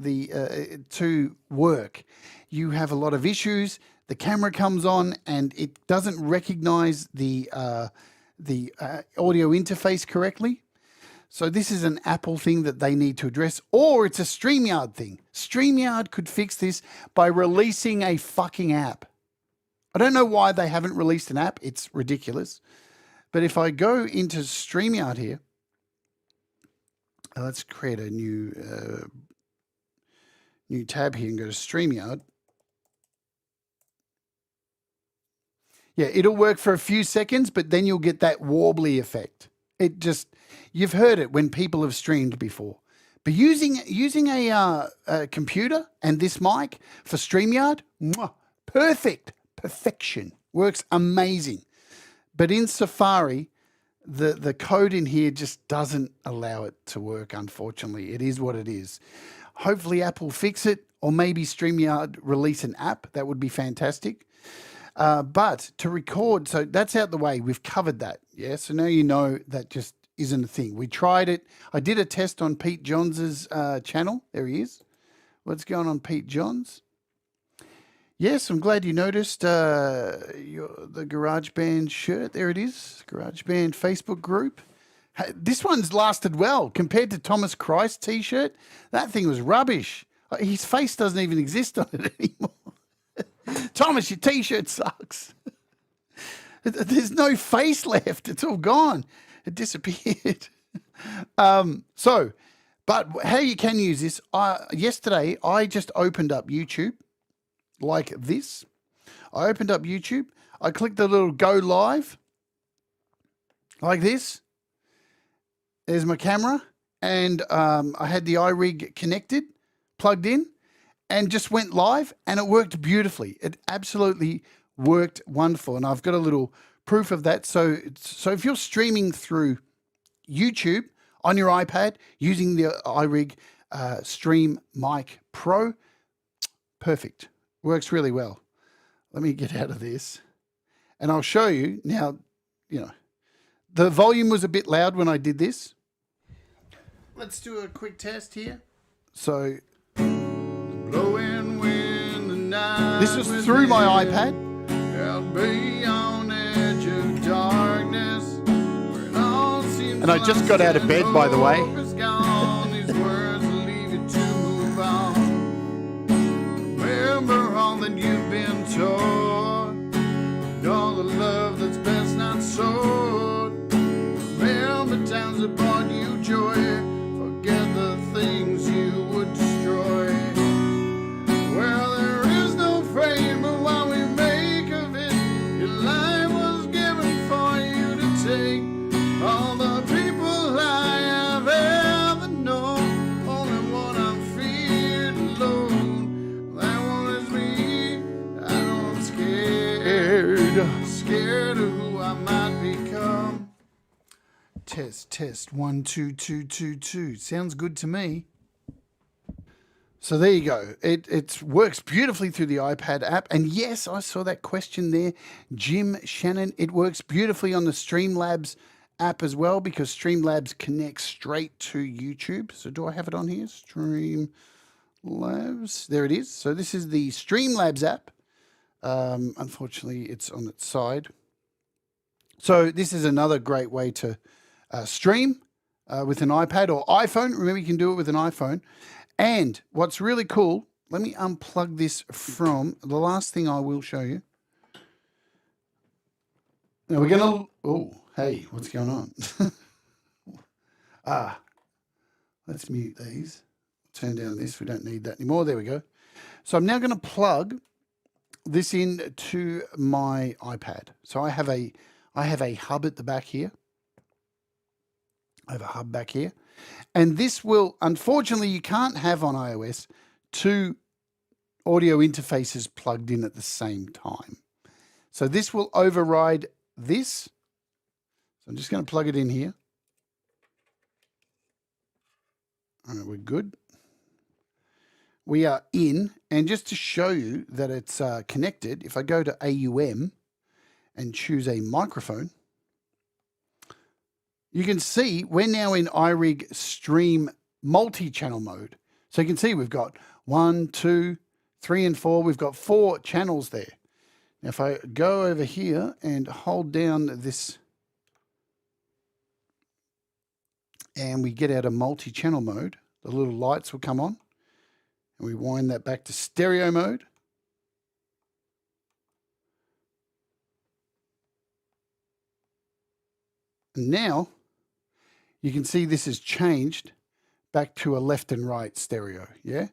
to work. You have a lot of issues. The camera comes on and it doesn't recognize the audio interface correctly. So this is an Apple thing that they need to address, or it's a StreamYard thing. StreamYard could fix this by releasing a fucking app. I don't know why they haven't released an app. It's ridiculous. But if I go into StreamYard here, let's create a new tab here and go to StreamYard. Yeah, it'll work for a few seconds, but then you'll get that warbly effect. It just, you've heard it when people have streamed before. But using a computer and this mic for StreamYard, perfection, works amazing. But in Safari, the code in here just doesn't allow it to work, unfortunately. It is what it is. Hopefully Apple fix it, or maybe StreamYard release an app. That would be fantastic. But to record, so that's out the way. We've covered that. Yeah. So now you know that just isn't a thing. We tried it. I did a test on Pete Johns' channel. There he is. What's going on, Pete Johns? Yes, I'm glad you noticed the GarageBand shirt. There it is. GarageBand Facebook group. Hey, this one's lasted well compared to Thomas Christ's t-shirt. That thing was rubbish. His face doesn't even exist on it anymore. Thomas, your t-shirt sucks. There's no face left. It's all gone. It disappeared. But how you can use this, yesterday I just opened up YouTube like this. I opened up YouTube. I clicked the little go live like this. There's my camera. And I had the iRig connected, plugged in, and just went live, and it worked beautifully. It absolutely worked wonderful. And I've got a little proof of that. So if you're streaming through YouTube on your iPad using the iRig Stream Mic Pro, perfect. Works really well. Let me get out of this. And I'll show you now, the volume was a bit loud when I did this. Let's do a quick test here. So blowing wind and night. This was through my iPad. Out beyond edge of darkness, where it all seems. And I just got out of bed, by the way. These words will leave you to move on. Remember all that you've been taught, and all the love that's best not sought. Remember times that brought you joy. Forget the things you would destroy. Well, there is no fame but what we make of it. Your life was given for you to take. All the people I have ever known, only one I'm feared alone. That one is me. I know I'm scared of who I might become. Test 1 2 2 2 2. Sounds good to me. So there you go. It works beautifully through the iPad app. And yes, I saw that question there, Jim Shannon. It works beautifully on the Streamlabs app as well, because Streamlabs connects straight to YouTube. So do I have it on here? Streamlabs. There it is. So this is the Streamlabs app. Unfortunately, it's on its side. So this is another great way to stream with an iPad or iPhone. Remember, you can do it with an iPhone. And what's really cool, let me unplug this from the last thing I will show you. Now we're going to, oh, hey, what's going on? Let's mute these. Turn down this. We don't need that anymore. There we go. So I'm now going to plug this into my iPad. So I have a hub at the back here. I have a hub back here. And this will, unfortunately, you can't have on iOS two audio interfaces plugged in at the same time. So this will override this. So I'm just going to plug it in here. All right, we're good. We are in, and just to show you that it's connected, if I go to AUM and choose a microphone, you can see we're now in iRig stream multi-channel mode. So you can see we've got 1, 2, 3, and 4. We've got 4 channels there. Now if I go over here and hold down this, and we get out of multi-channel mode, the little lights will come on. And we wind that back to stereo mode. And now you can see this has changed back to a left and right stereo. Yeah.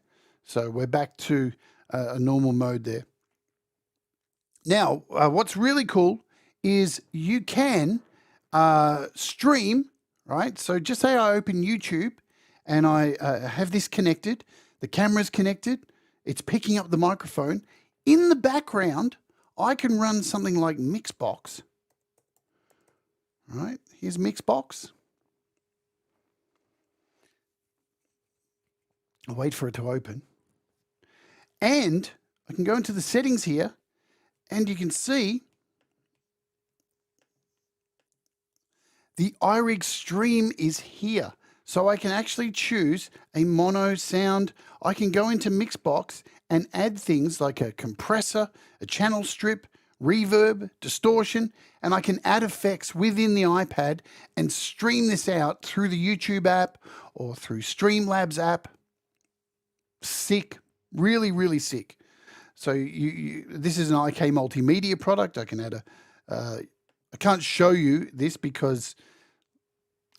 So we're back to a normal mode there. Now, what's really cool is you can stream, right? So just say I open YouTube and I have this connected. The camera's connected. It's picking up the microphone. In the background, I can run something like Mixbox. All right, here's Mixbox. I'll wait for it to open. And I can go into the settings here, and you can see the iRig stream is here. So I can actually choose a mono sound. I can go into Mixbox and add things like a compressor, a channel strip, reverb, distortion, and I can add effects within the iPad and stream this out through the YouTube app or through Streamlabs app. Sick, really, really sick. So this is an IK Multimedia product. I can add I can't show you this because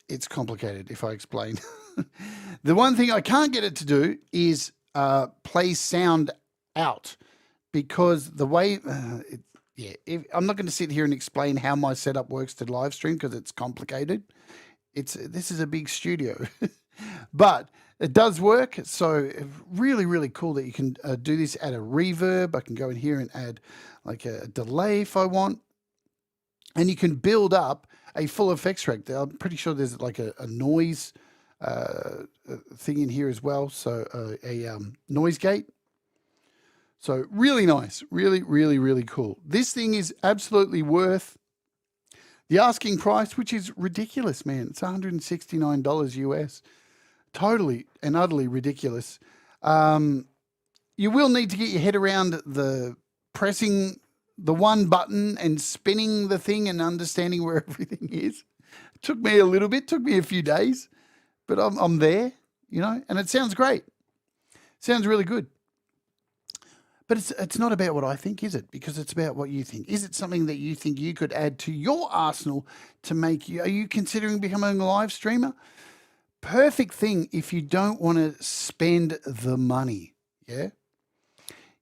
it's complicated if I explain. The one thing I can't get it to do is play sound out, because the way, I'm not going to sit here and explain how my setup works to live stream because it's complicated. This is a big studio, but it does work. So really, really cool that you can do this. Add a reverb. I can go in here and add like a delay if I want. And you can build up a full effects track. I'm pretty sure there's like a noise thing in here as well. So a noise gate. So really nice, really, really, really cool. This thing is absolutely worth the asking price, which is ridiculous, man. It's $169 US. Totally and utterly ridiculous. You will need to get your head around the pressing the one button and spinning the thing and understanding where everything is. It took me a little bit, took me a few days, but I'm there, you know, and it sounds great. Sounds really good. But it's not about what I think, is it? Because it's about what you think. Is it something that you think you could add to your arsenal to make you, are you considering becoming a live streamer? Perfect thing if you don't want to spend the money, yeah?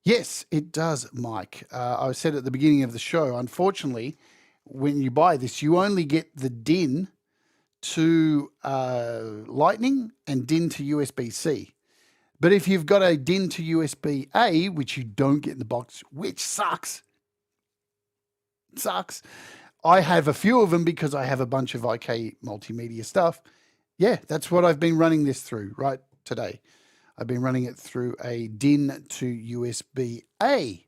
Yes, it does, Mike. I said at the beginning of the show, unfortunately, when you buy this, you only get the DIN to Lightning and DIN to USB-C. But if you've got a DIN to USB-A, which you don't get in the box, which sucks, I have a few of them because I have a bunch of IK Multimedia stuff. Yeah, that's what I've been running this through right today. I've been running it through a DIN to USB-A.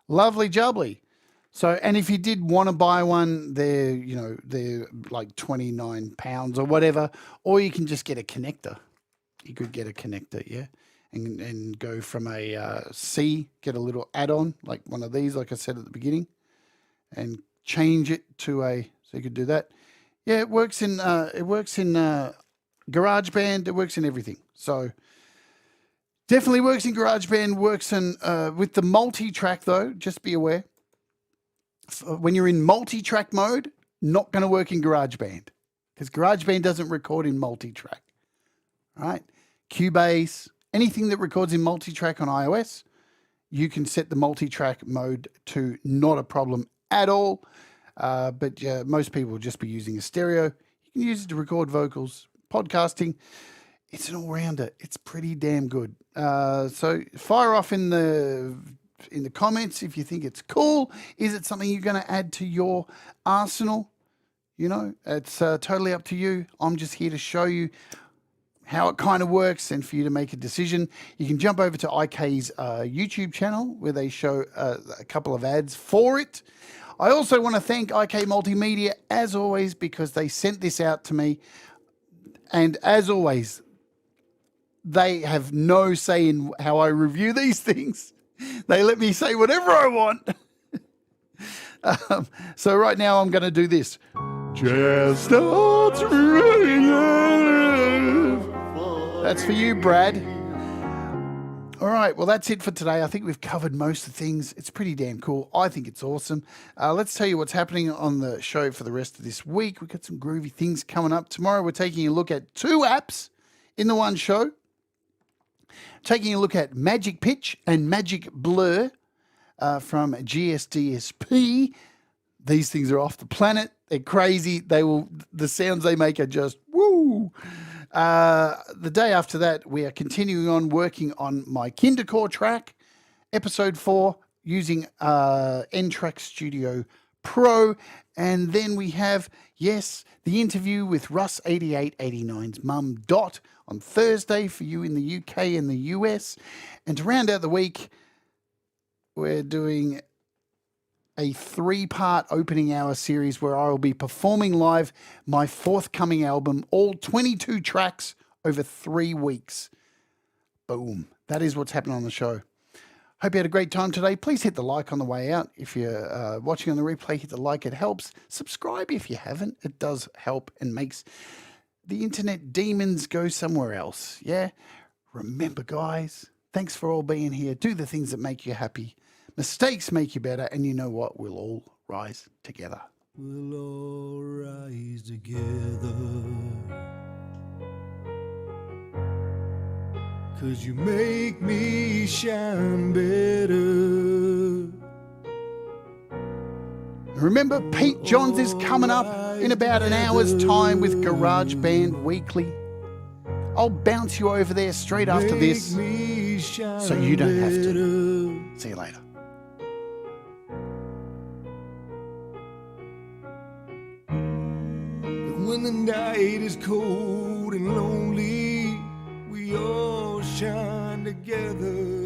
Lovely jubbly. So, and if you did want to buy one, they're like £29 or whatever, or you can just get a connector. You could get a connector, yeah, and go from a C, get a little add-on like one of these, like I said at the beginning, and change it to a. So you could do that. Yeah, it works in GarageBand. It works in everything. So definitely works in GarageBand. Works in with the multi-track though. Just be aware. When you're in multi-track mode, not going to work in GarageBand. because GarageBand doesn't record in multi-track. Right? Cubase, anything that records in multi-track on iOS, you can set the multi-track mode to not a problem at all. But most people will just be using a stereo. You can use it to record vocals, podcasting. It's an all-rounder. It's pretty damn good. So fire off in the comments if you think it's cool. Is it something you're going to add to your arsenal? You know, it's totally up to you. I'm just here to show you how it kind of works and for you to make a decision. You can jump over to IK's YouTube channel where they show a couple of ads for it. I also want to thank IK Multimedia, as always, because they sent this out to me. And as always, they have no say in how I review these things. They let me say whatever I want. So right now I'm going to do this. Just starts ringing. That's for you, Brad. All right, well, that's it for today. I think we've covered most of the things. It's pretty damn cool. I think it's awesome. Let's tell you what's happening on the show for the rest of this week. We've got some groovy things coming up. Tomorrow we're taking a look at 2 apps in the one show. Taking a look at Magic Pitch and Magic Blur from GSDSP. These things are off the planet. They're crazy. The sounds they make are just woo. The day after that, we are continuing on working on my Kindercore track, episode 4, using N-Track Studio Pro. And then we have, yes, the interview with Russ8889's mum, Dot, on Thursday for you in the UK and the US. And to round out the week, we're doing a 3-part opening hour series where I will be performing live my forthcoming album, all 22 tracks over 3 weeks. Boom. That is what's happening on the show. Hope you had a great time today. Please hit the like on the way out. If you're watching on the replay, hit the like. It helps. Subscribe if you haven't. It does help and makes the internet demons go somewhere else. Yeah? Remember, guys, thanks for all being here. Do the things that make you happy. Mistakes make you better, and you know what? We'll all rise together. We'll all rise together. 'Cause you make me shine better. Remember, Pete Johns is coming up in about an hour's time with GarageBand Weekly. I'll bounce you over there straight after this so you don't have to. See you later. When the night is cold and lonely, we all shine together.